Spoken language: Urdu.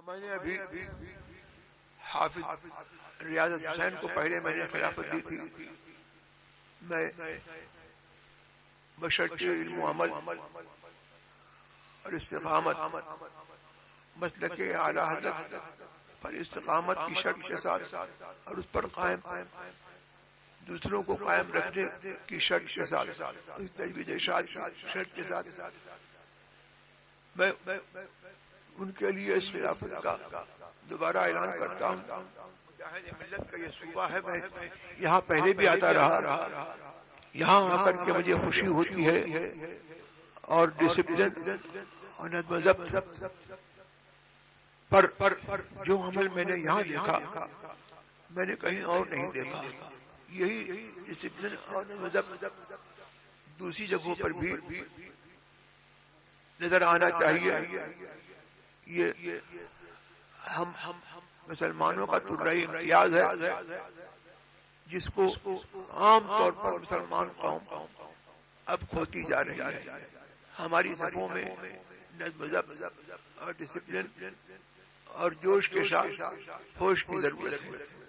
میں نے ابھی حافظ ریاض حسین کو پہلے میں نے خلافت دی تھی. میں بشرط علم و عمل اور استقامت مسلک اعلی حضرت پر استقامت کی شرط کے ساتھ اور اس پر قائم دوسروں کو قائم رکھنے کی شرط کے ساتھ تجوید ارشاد شرط کے ساتھ میں ان کے لیے اس خلافت کا دوبارہ اعلان کرتا ہوں. ملت کا یہ صوبہ ہے. میں یہاں پہلے بھی آتا رہا. یہاں آ کر کے مجھے خوشی ہوتی ہے اور ڈسپلن اور نظم و ضبط پر جو عمل میں نے یہاں دیکھا میں نے کہیں اور نہیں دیکھا. یہی ڈسپلن اور نظم و ضبط دوسری جگہوں پر بھی نظر آنا چاہیے. یہ ہم مسلمانوں کا طرحِ امتیاز ہے جس کو عام طور پر مسلمان قوم اب کھوتی جا رہی ہے. ہماری صفوں میں نظم و ضبط اور ڈسپلن اور جوش کے ساتھ ہوش کی ضرورت ہے.